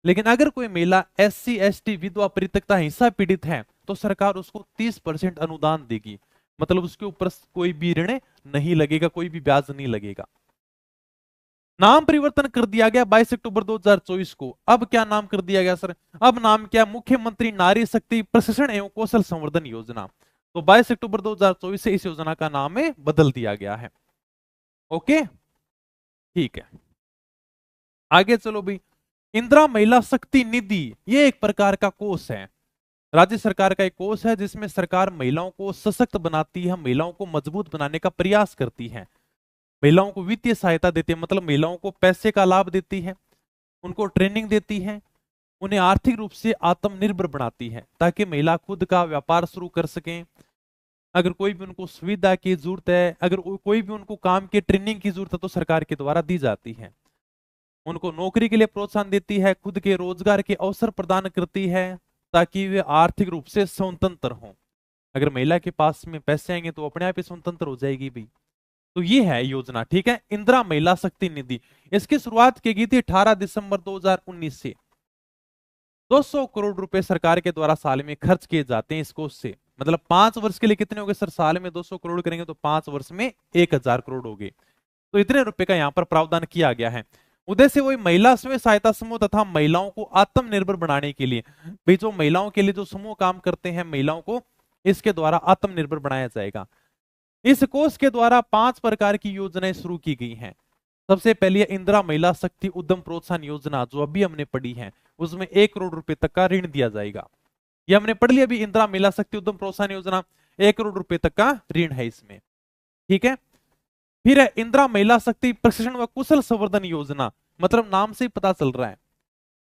लेकिन अगर कोई महिला SC ST विधवा पृथकता हिंसा पीड़ित है तो सरकार उसको 30% अनुदान देगी, मतलब उसके ऊपर कोई भी ऋण नहीं लगेगा, कोई भी ब्याज नहीं लगेगा। नाम परिवर्तन कर दिया गया 22 अक्टूबर 2024 को। अब क्या नाम कर दिया गया सर, अब नाम क्या, मुख्यमंत्री नारी शक्ति प्रशिक्षण एवं कौशल संवर्धन योजना। तो 22 अक्टूबर 2024 से इस योजना का नाम बदल दिया गया है। ओके ठीक है, आगे चलो भाई। इंदिरा महिला शक्ति निधि, ये एक प्रकार का कोष है, राज्य सरकार का एक कोष है, जिसमें सरकार महिलाओं को सशक्त बनाती है, महिलाओं को मजबूत बनाने का प्रयास करती है, महिलाओं को वित्तीय सहायता देती है, मतलब महिलाओं को पैसे का लाभ देती है, उनको ट्रेनिंग देती है, उन्हें आर्थिक रूप से आत्मनिर्भर बनाती है, ताकि महिला खुद का व्यापार शुरू कर सकें। अगर कोई भी उनको सुविधा की जरूरत है, अगर कोई भी उनको काम की ट्रेनिंग की जरूरत है तो सरकार के द्वारा दी जाती है। उनको नौकरी के लिए प्रोत्साहन देती है, खुद के रोजगार के अवसर प्रदान करती है, ताकि वे आर्थिक रूप से स्वतंत्र हों। अगर महिला के पास में पैसे आएंगे तो अपने आप ही स्वतंत्र हो जाएगी भाई। तो ये है योजना, ठीक है, इंदिरा महिला शक्ति निधि। इसकी शुरुआत की गई थी 18 दिसंबर 2019 से। 200 करोड़ रुपए सरकार के द्वारा साल में खर्च किए जाते हैं इस कोष से। मतलब 5 वर्ष के लिए कितने हो गए सर? साल में 200 करोड़ करेंगे तो 5 वर्ष में 1000 करोड़ हो गए। तो इतने रुपए का यहाँ पर प्रावधान किया गया है। उद्देश्य वही महिला स्वयं सहायता समूह तथा महिलाओं को आत्मनिर्भर बनाने के लिए। भाई जो महिलाओं के लिए जो समूह काम करते हैं, महिलाओं को इसके द्वारा आत्मनिर्भर बनाया जाएगा। इस कोष के द्वारा 5 प्रकार की योजनाएं शुरू की गई हैं। सबसे पहले इंदिरा महिला शक्ति उद्यम प्रोत्साहन योजना, जो अभी हमने पढ़ी है, उसमें 1 करोड़ रुपए तक का ऋण दिया जाएगा। ये हमने पढ़ लिया अभी, इंदिरा महिला शक्ति उद्यम प्रोत्साहन योजना, 1 करोड़ रुपए तक का ऋण है इसमें, ठीक है। फिर है इंदिरा महिला शक्ति प्रशिक्षण व कुशल संवर्धन योजना। मतलब नाम से ही पता चल रहा है,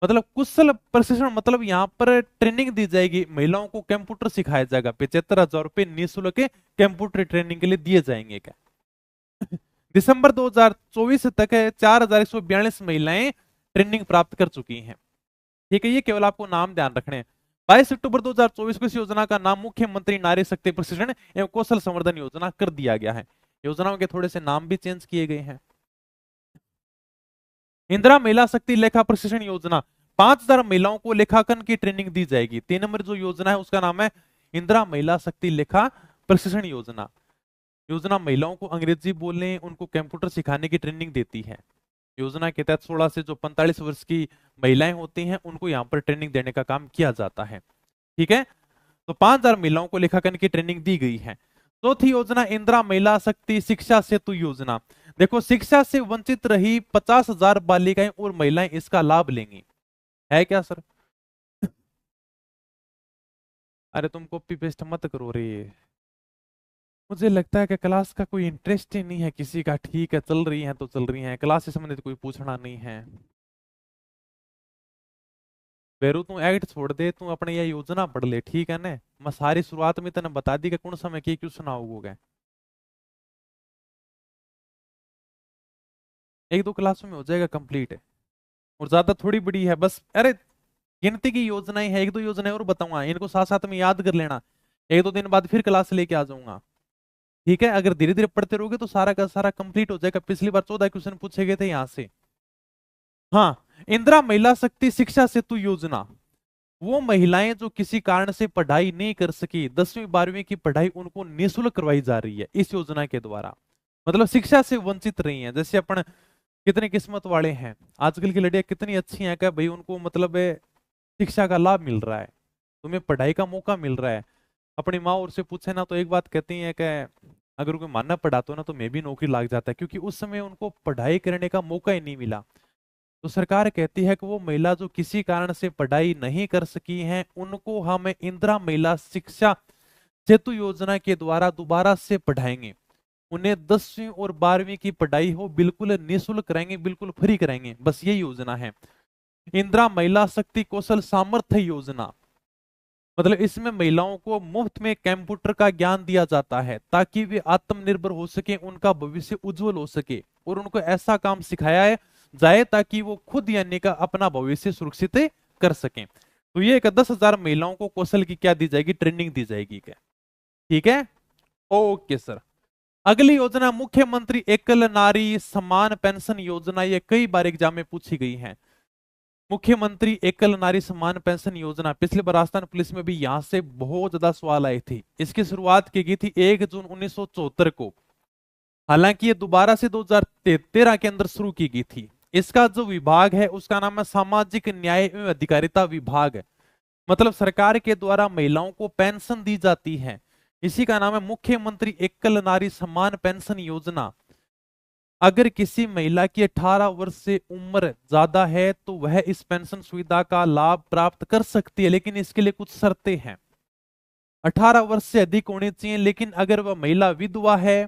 मतलब कुशल प्रशिक्षण, मतलब यहाँ पर ट्रेनिंग दी जाएगी, महिलाओं को कंप्यूटर सिखाया जाएगा। 75,000 रुपए निःशुल्क कंप्यूटर ट्रेनिंग के लिए दिए जाएंगे। क्या दिसंबर 2024 तक 4142 महिलाएं ट्रेनिंग प्राप्त कर चुकी हैं, ठीक है। ये केवल आपको नाम ध्यान रखने हैं। 22 अक्टूबर 2024 को इस योजना का नाम मुख्यमंत्री नारी शक्ति प्रशिक्षण एवं कौशल संवर्धन योजना कर दिया गया है। योजनाओं के थोड़े से नाम भी चेंज किए गए हैं। इंदिरा महिला शक्ति लेखा प्रशिक्षण योजना, 5000 महिलाओं को लेखांकन की ट्रेनिंग दी जाएगी। 3 नंबर जो योजना है उसका नाम है इंदिरा महिला शक्ति लेखा प्रशिक्षण योजना। योजना महिलाओं को अंग्रेजी बोलने, उनको कंप्यूटर सिखाने की ट्रेनिंग देती है। योजना के तहत 16 से जो 45 वर्ष की महिलाएं होती हैं उनको यहाँ पर ट्रेनिंग देने का काम किया जाता है, ठीक है। तो 5000 महिलाओं को लेखांकन की ट्रेनिंग दी गई है। चौथी योजना इंदिरा महिला शक्ति शिक्षा सेतु योजना। देखो, शिक्षा से वंचित रही 50,000 बालिकाएं और महिलाएं इसका लाभ लेंगी। है क्या सर? अरे तुम कॉपी पेस्ट मत करो रे, मुझे लगता है कि क्लास का कोई इंटरेस्ट ही नहीं है किसी का। ठीक है, चल रही है तो चल रही है, क्लास से संबंधित कोई पूछना नहीं है। बेरू तू एक्ट छोड़ दे, तू अपने ये योजना पढ़ ले, ठीक है ना। मैं सारी शुरुआत में तेने बता दी कि कौन समय की क्यों सुनाओगे। 1-2 क्लासों में हो जाएगा कंप्लीट, और ज्यादा थोड़ी बड़ी है बस। अरे गिनती की योजनाएं है, 1-2 योजनाएं और बताऊंगा, इनको साथ साथ में याद कर लेना। 1-2 दिन बाद फिर क्लास लेके आ जाऊंगा, ठीक है। अगर धीरे धीरे पढ़ते रहोगे तो सारा का सारा कंप्लीट हो जाएगा। पिछली बार 14 क्वेश्चन पूछे गए थे यहाँ से। हाँ, इंदिरा महिला शक्ति शिक्षा सेतु योजना, वो महिलाएं जो किसी कारण से पढ़ाई नहीं कर सकी, 10वीं 12वीं की पढ़ाई उनको निःशुल्क करवाई जा रही है इस योजना के द्वारा। मतलब शिक्षा से वंचित रही हैं। जैसे अपन कितने किस्मत वाले हैं, आजकल की लड़कियां कितनी अच्छी हैं, क्या भाई उनको मतलब शिक्षा का लाभ मिल रहा है, तुम्हें पढ़ाई का मौका मिल रहा है। अपनी माँ और से पूछे ना तो एक बात कहती है कि अगर कोई मानना पढ़ाता हो ना तो मैं भी नौकरी लग जाता है, क्योंकि उस समय उनको पढ़ाई करने का मौका ही नहीं मिला। तो सरकार कहती है कि वो महिला जो किसी कारण से पढ़ाई नहीं कर सकी हैं, उनको हम इंदिरा महिला शिक्षा सेतु योजना के द्वारा दोबारा से पढ़ाएंगे। उन्हें 10वीं और 12वीं की पढ़ाई हो बिल्कुल निःशुल्क कराएंगे, बिल्कुल फ्री कराएंगे। बस ये योजना है इंदिरा महिला शक्ति कौशल सामर्थ्य योजना। मतलब इसमें महिलाओं को मुफ्त में कंप्यूटर का ज्ञान दिया जाता है ताकि वे आत्मनिर्भर हो सके, उनका भविष्य उज्जवल हो सके, और उनको ऐसा काम सिखाया है जाए ताकि वो खुद यानी का अपना भविष्य सुरक्षित कर सकें। तो ये 10,000 महिलाओं को कौशल की क्या दी जाएगी? ट्रेनिंग दी जाएगी। क्या ठीक है? Okay sir. अगली योजना मुख्यमंत्री एकल नारी सम्मान पेंशन योजना। ये कई बार एग्जाम में पूछी गई है। मुख्यमंत्री एकल नारी सम्मान पेंशन योजना, पिछले बार राजस्थान पुलिस में भी यहां से बहुत ज्यादा सवाल आए थे। इसकी शुरुआत की गई थी 1 जून 1974 को। हालांकि ये दोबारा से 2013 के अंदर शुरू की गई थी। इसका जो विभाग है उसका नाम है सामाजिक न्याय एवं अधिकारिता विभाग। मतलब सरकार के द्वारा महिलाओं को पेंशन दी जाती है, इसी का नाम है मुख्यमंत्री एकल नारी सम्मान पेंशन योजना। अगर किसी महिला की 18 वर्ष से उम्र ज्यादा है तो वह इस पेंशन सुविधा का लाभ प्राप्त कर सकती है, लेकिन इसके लिए कुछ शर्तें हैं। 18 वर्ष से अधिक होनी चाहिए, लेकिन अगर वह महिला विधवा है,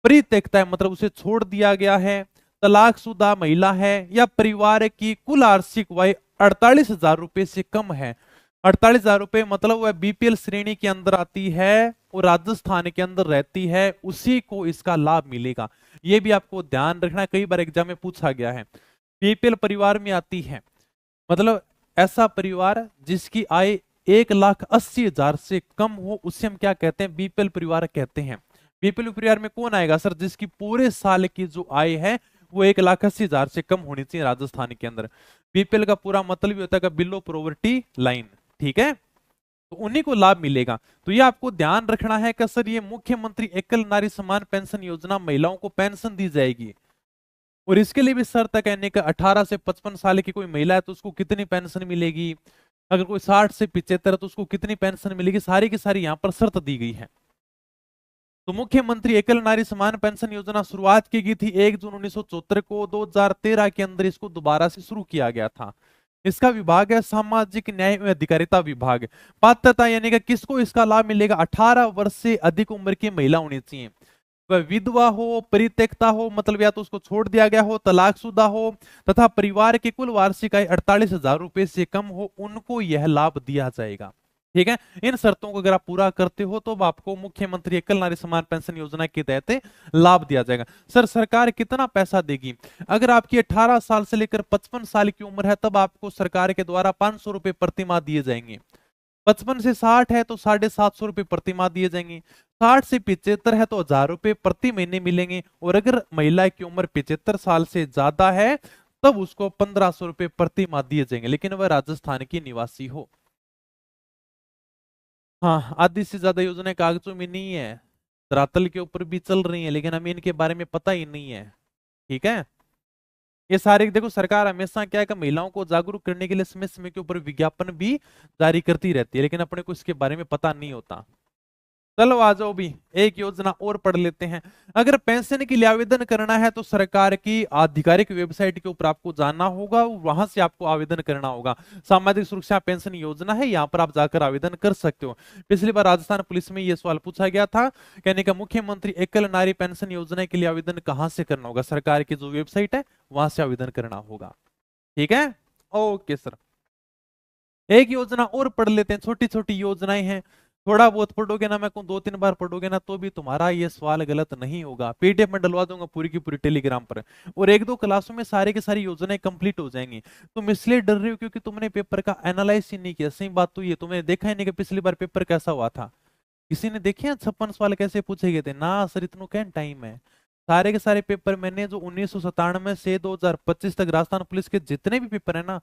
परित्यक्ता है मतलब उसे छोड़ दिया गया है, तलाकशुदा महिला है, या परिवार की कुल आर्थिक आय 48,000 रुपए से कम है। 48,000 रुपए मतलब वह बीपीएल श्रेणी के अंदर आती है और राजस्थान के अंदर रहती है, उसी को इसका लाभ मिलेगा। यह भी आपको ध्यान रखना, कई बार एग्जाम में पूछा गया है। बीपीएल परिवार में आती है मतलब ऐसा परिवार जिसकी आय 1,80,000 से कम हो उसे हम क्या कहते हैं, बीपीएल परिवार कहते हैं। बीपीएल परिवार में कौन आएगा सर, जिसकी पूरे साल की जो आय है वो 1,80,000 से कम होनी चाहिए राजस्थान के अंदर। बीपीएल का पूरा मतलब ही होता है बिलो पॉवर्टी लाइन, ठीक है, तो उन्हीं को लाभ मिलेगा। तो ये आपको ध्यान रखना है कि सर ये मुख्यमंत्री एकल नारी समान पेंशन योजना, महिलाओं को पेंशन दी जाएगी और इसके लिए भी शर्त है कहने का 18 से 55 साल की कोई महिला है तो उसको कितनी पेंशन मिलेगी, अगर कोई 60 से 75 है तो उसको कितनी पेंशन मिलेगी, सारी की सारी यहाँ पर शर्त दी गई है। तो मुख्यमंत्री एकल नारी समान पेंशन योजना शुरुआत की गई थी 1 जून 1974 को। 2013 के अंदर इसको दोबारा से शुरू किया गया था। इसका विभाग है सामाजिक न्याय एवं अधिकारिता विभाग। पात्रता यानी कि किसको इसका लाभ मिलेगा, 18 वर्ष से अधिक उम्र की महिला होनी चाहिए, वह विधवा हो, परित्यक्ता हो, मतलब या तो उसको छोड़ दिया गया हो, तलाकशुदा हो, तथा परिवार की कुल वार्षिक आय 48,000 रुपए से कम हो, उनको यह लाभ दिया जाएगा। ठीक है, इन शर्तों को अगर आप पूरा करते हो तो आपको मुख्यमंत्री एकल नारी समान पेंशन योजना के तहत लाभ दिया जाएगा। सर सरकार कितना पैसा देगी, अगर आपकी 18 साल से लेकर 55 साल की उम्र है तब आपको सरकार के द्वारा 500 रुपए प्रति माह दिए जाएंगे। 55 से 60 है तो 750 रुपए प्रति माह दिए जाएंगे। 60 से 75 है तो 1,000 रुपए प्रति महीने मिलेंगे। और अगर महिला की उम्र 75 साल से ज्यादा है तब उसको 1,500 रुपए प्रति माह दिए जाएंगे, लेकिन वह राजस्थान की निवासी हो। हाँ, आधी से ज्यादा योजनाएं कागजों में नहीं है, धरातल के ऊपर भी चल रही है, लेकिन हमें इनके बारे में पता ही नहीं है। ठीक है, ये सारे देखो सरकार हमेशा क्या है कि महिलाओं को जागरूक करने के लिए समय समय के ऊपर विज्ञापन भी जारी करती रहती है, लेकिन अपने को इसके बारे में पता नहीं होता। चलो आ जाओ भी एक योजना और पढ़ लेते हैं। अगर पेंशन के लिए आवेदन करना है तो सरकार की आधिकारिक वेबसाइट के ऊपर आपको जाना होगा, वहां से आपको आवेदन करना होगा। सामाजिक सुरक्षा पेंशन योजना है, यहाँ पर आप जाकर आवेदन कर सकते हो। पिछली बार राजस्थान पुलिस में यह सवाल पूछा गया था, कहने का मुख्यमंत्री एकल नारी पेंशन योजना के लिए आवेदन कहां से करना होगा, सरकार की जो वेबसाइट है वहां से आवेदन करना होगा। ठीक है, ओके सर। एक योजना और पढ़ लेते हैं, छोटी छोटी योजनाएं हैं, थोड़ा बहुत पढ़ोगे ना, मैं कहूँ 2-3 बार पढ़ोगे ना तो भी तुम्हारा ये सवाल गलत नहीं होगा। पीडीएफ में डलवा दूंगा पूरी की पूरी टेलीग्राम पर, और 1-2 क्लासों में सारी की सारी योजनाएं कंप्लीट हो जाएंगी। तुम इसलिए डर रहे हो क्योंकि तुमने पेपर का एनालाइज ही नहीं किया। सही बात तो ये, तुमने देखा ही नहीं कि पिछली बार पेपर कैसा हुआ था। किसी ने देखे 56 सवाल कैसे पूछे गए थे ना सर, इतना क्या टाइम है। सारे के सारे पेपर मैंने जो 1997 से 2025 तक राजस्थान पुलिस के जितने भी पेपर है ना,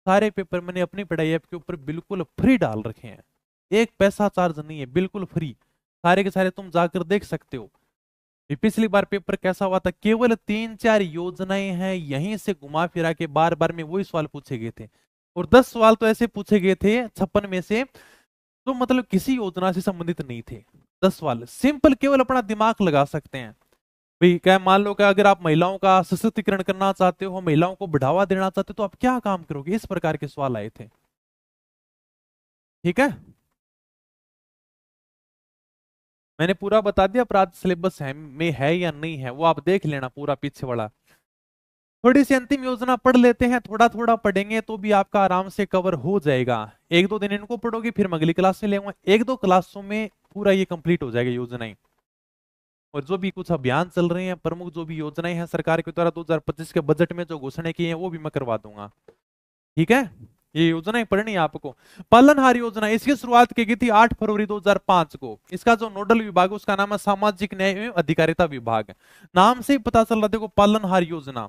सारे पेपर मैंने अपनी पढ़ाई ऐप के ऊपर बिल्कुल फ्री डाल रखे हैं, एक पैसा चार्ज नहीं है, बिल्कुल फ्री। सारे के सारे तुम जाकर देख सकते हो। पिछली बार पेपर कैसा हुआ था, केवल 3-4 योजनाएं हैं, यहीं से घुमा फिरा के बार बार में वही सवाल पूछे गए थे, और 10 सवाल तो ऐसे पूछे गए थे 56 में से तो मतलब किसी योजना से संबंधित नहीं थे। 10 सवाल सिंपल, केवल अपना दिमाग लगा सकते हैं। भाई क्या मान लो कि अगर आप महिलाओं का सशक्तिकरण करना चाहते हो, महिलाओं को बढ़ावा देना चाहते हो तो आप क्या काम करोगे, इस प्रकार के सवाल आए थे। ठीक है, मैंने पूरा बता दिया अपराध सिलेबस है में है या नहीं है, वो आप देख लेना पूरा पीछे वाला। थोड़ी सी अंतिम योजना पढ़ लेते हैं, थोड़ा थोड़ा पढ़ेंगे तो भी आपका आराम से कवर हो जाएगा। 1-2 दिन इनको पढ़ोगे फिर मैं अगली क्लास में लेऊंगा, 1-2 क्लासों में पूरा ये कंप्लीट हो जाएगा योजनाएं। और जो भी कुछ अभियान चल रहे हैं, प्रमुख जो भी योजनाएं हैं सरकार के द्वारा 2025 के बजट में जो घोषणा की है वो भी मैं करवा दूंगा। ठीक है, ये योजना पढ़नी है आपको। पालनहार योजना, इसकी शुरुआत की गई थी 8 फरवरी 2005 को। इसका जो नोडल विभाग है उसका नाम है सामाजिक न्याय एवं अधिकारिता विभाग। नाम से ही पता चल रहा, देखो पालनहार योजना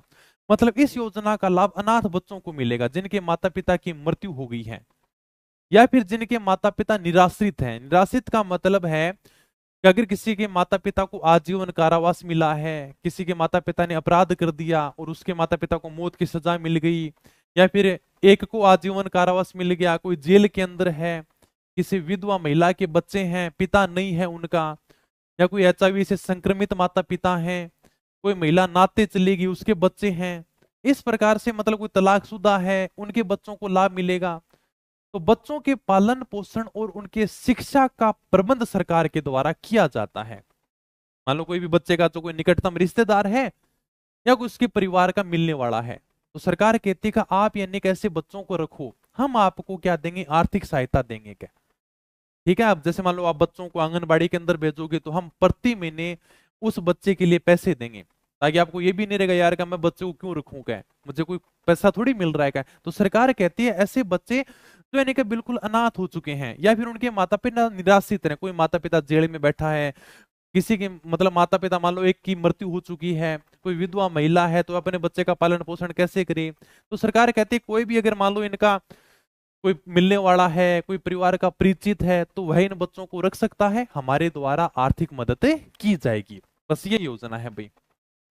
मतलब इस योजना का लाभ अनाथ बच्चों को मिलेगा जिनके माता पिता की मृत्यु हो गई है या फिर जिनके माता पिता निराश्रित हैं। निराश्रित का मतलब है कि अगर किसी के माता पिता को आजीवन कारावास मिला है, किसी के माता पिता ने अपराध कर दिया और उसके माता पिता को मौत की सजा मिल गई, या फिर एक को आजीवन कारावास मिल गया, कोई जेल के अंदर है, किसी विधवा महिला के बच्चे हैं, पिता नहीं है उनका, या कोई HIV से संक्रमित माता पिता हैं, कोई महिला नाते चली गई उसके बच्चे हैं, इस प्रकार से मतलब कोई तलाकशुदा है उनके बच्चों को लाभ मिलेगा। तो बच्चों के पालन पोषण और उनके शिक्षा का प्रबंध सरकार के द्वारा किया जाता है। मान लो कोई भी बच्चे का जो कोई निकटतम रिश्तेदार है या कोई उसके परिवार का मिलने वाला है, तो सरकार कहती है कि आप यानी कैसे बच्चों को रखो, हम आपको क्या देंगे, आर्थिक सहायता देंगे क्या। ठीक है, अब जैसे मान लो आप बच्चों को आंगनबाड़ी के अंदर भेजोगे तो हम प्रति महीने उस बच्चे के लिए पैसे देंगे। ताकि आपको ये भी नहीं रहेगा यार कि मैं बच्चे को क्यों रखूं, क्या मुझे कोई पैसा थोड़ी मिल रहा है क्या। तो सरकार कहती है ऐसे बच्चे जो यानी कि बिल्कुल अनाथ हो चुके हैं या फिर उनके माता पिता निराश्रित हैं, कोई माता पिता जेल में बैठा है, किसी के मतलब माता पिता मान लो एक की मृत्यु हो चुकी है, कोई विधवा महिला है, तो अपने बच्चे का पालन पोषण कैसे करे। तो सरकार कहती है कोई भी अगर मान लो इनका कोई मिलने वाला है, कोई परिवार का परिचित है, तो वह इन बच्चों को रख सकता है, हमारे द्वारा आर्थिक मदद की जाएगी। बस ये योजना है भाई।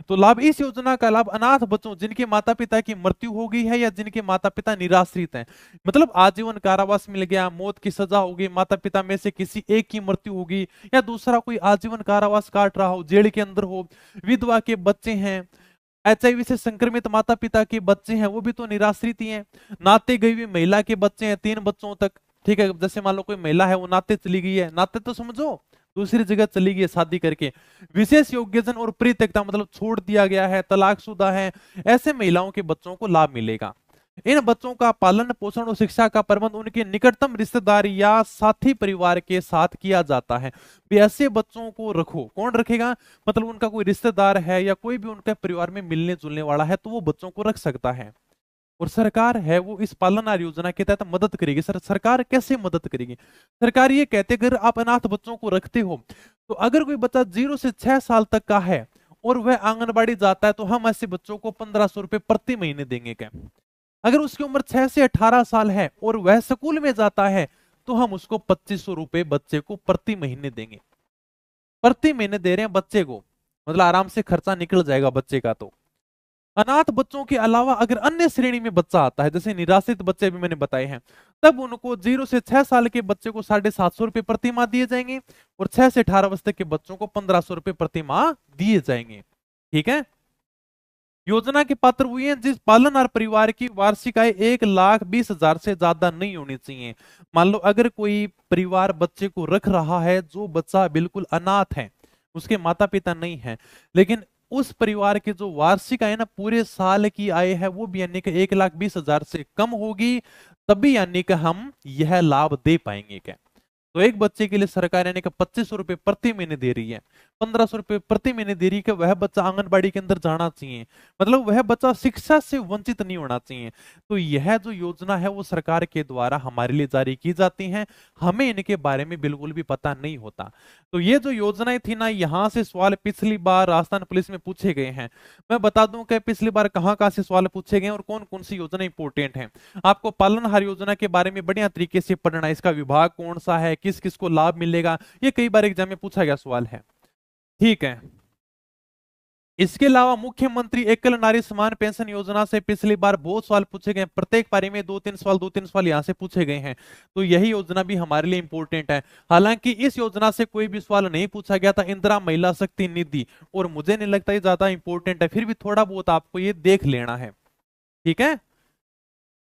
तो लाभ, इस योजना का लाभ अनाथ बच्चों जिनके माता पिता की मृत्यु हो गई है या जिनके माता पिता निराश्रित हैं, मतलब आजीवन कारावास मिल गया, मौत की सजा होगी, माता पिता में से किसी एक की मृत्यु होगी, या दूसरा कोई आजीवन कारावास काट रहा हो, जेल के अंदर हो, विधवा के बच्चे हैं, एचआईवी से संक्रमित माता पिता के बच्चे हैं, वो भी तो निराश्रित ही हैं, नाते गई हुई महिला के बच्चे हैं 3 बच्चों तक, ठीक है। जैसे मान लो कोई महिला है वो नाते चली गई है, नाते तो समझो दूसरी जगह चली गई है शादी करके, विशेष योग्यजन और परित्यक्ता मतलब छोड़ दिया गया है, तलाकशुदा है, ऐसे महिलाओं के बच्चों को लाभ मिलेगा। इन बच्चों का पालन पोषण और शिक्षा का प्रबंध उनके निकटतम रिश्तेदार या साथी परिवार के साथ किया जाता है। भी ऐसे बच्चों को रखो, कौन रखेगा, मतलब उनका कोई रिश्तेदार है या कोई भी उनके परिवार में मिलने जुलने वाला है तो वो बच्चों को रख सकता है। और सरकार है वो इस पालनहार योजना के तहत मदद करेगी। सरकार कैसे मदद करेगी, सरकार ये कहते अगर आप अनाथ बच्चों को रखते हो तो अगर कोई बच्चा 0 से 6 साल तक का है और वह आंगनबाड़ी जाता है तो हम ऐसे बच्चों को 1500 रुपए प्रति महीने देंगे। क्या अगर उसकी उम्र 6 से 18 साल है और वह स्कूल में जाता है तो हम उसको 2500 रुपए बच्चे को प्रति महीने देंगे। प्रति महीने दे रहे हैं बच्चे को, मतलब आराम से खर्चा निकल जाएगा बच्चे का। तो अनाथ बच्चों के अलावा अगर अन्य श्रेणी में बच्चा आता है, जैसे निराश्रित बच्चे भी मैंने बताए हैं, तब उनको 0 से 6 साल के बच्चे को 750 रुपए प्रति माह दिए जाएंगे और 6 से 18 वर्ष तक के बच्चों को 1500 रुपए प्रति माह दिए जाएंगे। ठीक है। योजना के पात्र हुए हैं जिस पालनहार परिवार की वार्षिक आय 1,20,000 से ज्यादा नहीं होनी चाहिए। मान लो अगर कोई परिवार बच्चे को रख रहा है, जो बच्चा बिल्कुल अनाथ है, उसके माता पिता नहीं है, लेकिन उस परिवार की जो वार्षिक आय ना पूरे साल की आय है वो भी यानी कि 1,20,000 से कम होगी, तभी यानी कि हम यह लाभ दे पाएंगे। क्या तो एक बच्चे के लिए सरकार यानी कि 2500 रुपए प्रति महीने दे रही है, 1500 रुपए प्रति महीने दे रही है कि वह बच्चा आंगनबाड़ी के अंदर जाना चाहिए, मतलब वह बच्चा शिक्षा से वंचित नहीं होना चाहिए। तो यह जो योजना है वो सरकार के द्वारा हमारे लिए जारी की जाती है, हमें इनके बारे में बिल्कुल भी पता नहीं होता। तो ये जो योजनाएं थी ना, यहाँ से सवाल पिछली बार राजस्थान पुलिस में पूछे गए हैं। मैं बता दूं कि पिछली बार कहाँ से सवाल पूछे गए और कौन कौन सी योजना इंपोर्टेंट है। आपको पालनहार योजना के बारे में बढ़िया तरीके से पढ़ना है, इसका विभाग कौन सा है, किस किस को लाभ मिलेगा, ये कई बार एग्जाम में पूछा गया सवाल है। ठीक है। इसके अलावा मुख्यमंत्री एकल नारी समान पेंशन योजना से पिछली बार बहुत सवाल पूछे गए, प्रत्येक पारी में 2-3 सवाल यहां से पूछे गए हैं। तो यही योजना भी हमारे लिए इंपॉर्टेंट है। हालांकि इस योजना से कोई भी सवाल नहीं पूछा गया था, इंदिरा महिला शक्ति निधि, और मुझे नहीं लगता ये ज्यादा इंपॉर्टेंट है, फिर भी थोड़ा बहुत आपको ये देख लेना है। ठीक है।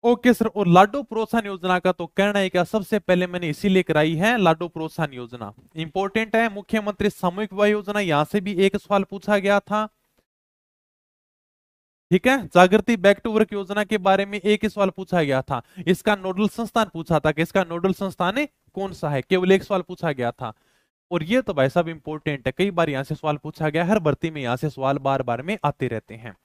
Okay sir. और लाडो प्रोत्साहन योजना का तो कहना है क्या, सबसे पहले मैंने इसीलिए कराई है लाडो प्रोत्साहन योजना, इंपॉर्टेंट है। मुख्यमंत्री सामूहिक विवाह योजना, यहां से भी एक सवाल पूछा गया था। ठीक है। जागृति बैक टू वर्क योजना के बारे में एक ही सवाल पूछा गया था, इसका नोडल संस्थान पूछा था कि इसका नोडल संस्थान कौन सा है, केवल एक सवाल पूछा गया था। और ये तो भाई साहब इंपॉर्टेंट है, कई बार यहां से सवाल पूछा गया, हर भर्ती में यहां से सवाल बार बार में आते रहते हैं।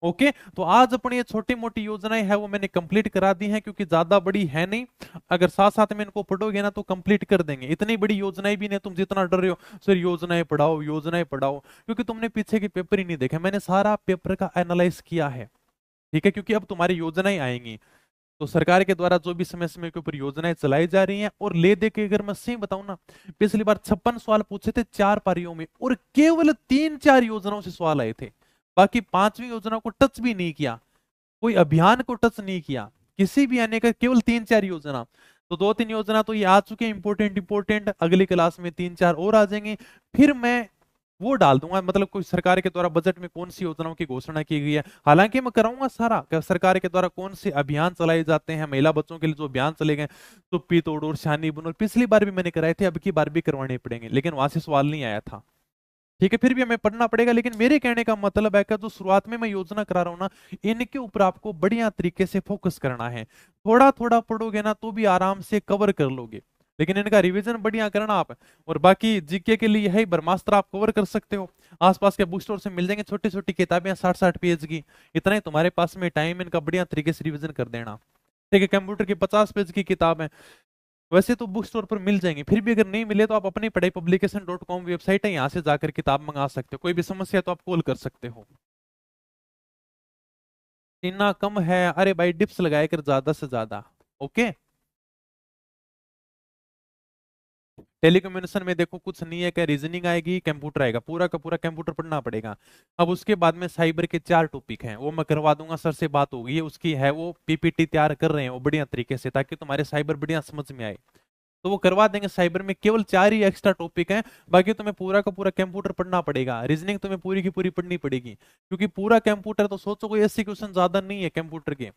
ओके। तो आज अपनी ये छोटी मोटी योजनाएं है वो मैंने कंप्लीट करा दी हैं, क्योंकि ज्यादा बड़ी है नहीं, अगर साथ साथ में इनको पढ़ोगे ना तो कंप्लीट कर देंगे। इतनी बड़ी योजनाएं भी नहीं, तुम जितना डर रहे हो सर योजनाएं पढ़ाओ योजनाएं पढ़ाओ, क्योंकि तुमने पीछे के पेपर ही नहीं देखे, मैंने सारा पेपर का एनालाइज किया है। ठीक है। क्योंकि अब तुम्हारी योजनाएं आएंगी, तो सरकार के द्वारा जो भी समय समय के ऊपर योजनाएं चलाई जा रही हैं, और ले दे के अगर मैं सही बताऊं ना, पिछली बार 56 सवाल पूछे थे 4 पारियों में, और केवल 3-4 योजनाओं से सवाल आए थे, बाकी 5वीं योजना को टच भी नहीं किया, कोई अभियान को टच नहीं किया, किसी भी आने का केवल 3-4 योजना। तो 2-3 योजना तो ये आ चुके हैं इंपोर्टेंट इंपोर्टेंट, अगली क्लास में 3-4 और आ जाएंगे, फिर मैं वो डाल दूंगा, मतलब कोई सरकार के द्वारा बजट में कौन सी योजनाओं की घोषणा की गई है। हालांकि मैं कराऊंगा सारा कि सरकार के द्वारा कौन से अभियान चलाए जाते हैं, महिला बच्चों के लिए जो अभियान चले गए, सुप्पी तोड़ और शानी बुन, और पिछली बार भी मैंने कराए थे, अब की बार भी करवाने पड़ेंगे, लेकिन वहां से सवाल नहीं आया था। ठीक है। फिर भी हमें पढ़ना पड़ेगा, लेकिन मेरे कहने का मतलब है कि जो शुरुआत में मैं योजना करा रहा हूं ना, इनके ऊपर आपको बढ़िया तरीके से फोकस करना है। थोड़ा थोड़ा पढ़ोगे ना तो भी आराम से कवर कर लोगे। लेकिन इनका रिवीजन बढ़िया करना आप। और बाकी जीके के लिए है ब्रह्मास्त्र आप कवर कर सकते हो, आसपास के बुक स्टोर से मिल जाएंगे छोटी छोटी किताबें 60-60 पेज की, इतना ही तुम्हारे पास में टाइम, इनका बढ़िया तरीके से रिवीजन कर देना। ठीक है, कंप्यूटर की 50 पेज की किताब है, वैसे तो बुक स्टोर पर मिल जाएंगे, फिर भी अगर नहीं मिले तो आप अपनी पढ़ाई publication.com वेबसाइट है, यहाँ से जाकर किताब मंगा सकते हो, कोई भी समस्या है तो आप कॉल कर सकते हो। इतना कम है, अरे भाई डिप्स लगाए कर ज्यादा से ज्यादा। ओके, टेलीकम्युनिकेशन में देखो कुछ नहीं है, क्या रीजनिंग आएगी, कंप्यूटर आएगा, पूरा का पूरा कंप्यूटर पढ़ना पड़ेगा। अब उसके बाद में साइबर के 4 टॉपिक हैं, वो मैं करवा दूंगा, सर से बात होगी, उसकी है वो पीपीटी तैयार कर रहे हैं वो बढ़िया तरीके से, ताकि तुम्हारे साइबर बढ़िया समझ में आए, तो वो करवा देंगे। साइबर में केवल 4 ही एक्स्ट्रा टॉपिक हैं, बाकी तुम्हें पूरा का पूरा कंप्यूटर पढ़ना पड़ेगा, रीजनिंग तुम्हें पूरी की पूरी पढ़नी पड़ेगी, क्योंकि पूरा कंप्यूटर तो सोचो कोई 80 क्वेश्चन ज्यादा नहीं है कंप्यूटर के,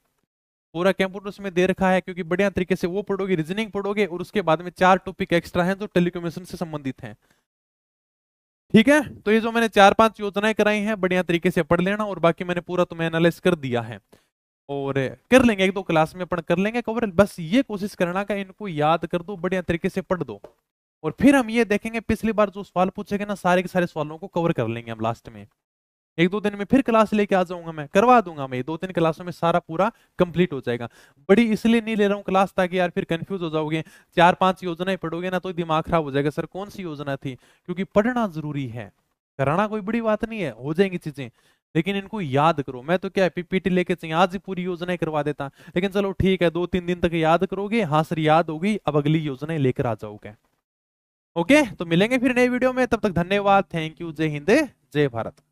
पूरा कंप्यूटर उसमें दे रखा है, क्योंकि बढ़िया तरीके से वो पढ़ोगे, रीजनिंग पढ़ोगे, और उसके बाद में 4 टॉपिक एक्स्ट्रा हैं जो टेलीकम्युनिकेशन से संबंधित हैं। ठीक है, तो ये जो मैंने 4-5 योजनाएं कराई हैं बढ़िया तरीके से पढ़ लेना, और बाकी मैंने पूरा तुम्हें एनालाइज कर दिया है, और कर लेंगे 1-2 क्लास में अपन कर लेंगे कवर। बस ये कोशिश करना कि इनको याद कर दो, बढ़िया तरीके से पढ़ दो, और फिर हम ये देखेंगे पिछली बार जो सवाल पूछे गए ना, सारे के सारे सवालों को कवर कर लेंगे हम लास्ट में। 1-2 दिन में फिर क्लास लेके आ जाऊंगा, मैं करवा दूंगा, मैं 2-3 क्लासों में सारा पूरा कंप्लीट हो जाएगा। बड़ी इसलिए नहीं ले रहा हूँ क्लास ताकि यार फिर कंफ्यूज हो जाओगे, 4-5 योजनाएं पढ़ोगे ना तो दिमाग खराब हो जाएगा, सर कौन सी योजना थी, क्योंकि पढ़ना जरूरी है, कराना कोई बड़ी बात नहीं है, हो जाएंगी चीजें, लेकिन इनको याद करो। मैं तो क्या पीपीटी लेके चाहिए आज ही पूरी योजनाएं करवा देता, लेकिन चलो ठीक है 2-3 दिन तक याद करोगे, हाँ सर याद होगी, अब अगली योजनाएं लेकर आ जाओगे। ओके, तो मिलेंगे फिर नई वीडियो में, तब तक धन्यवाद, थैंक यू, जय हिंद, जय भारत।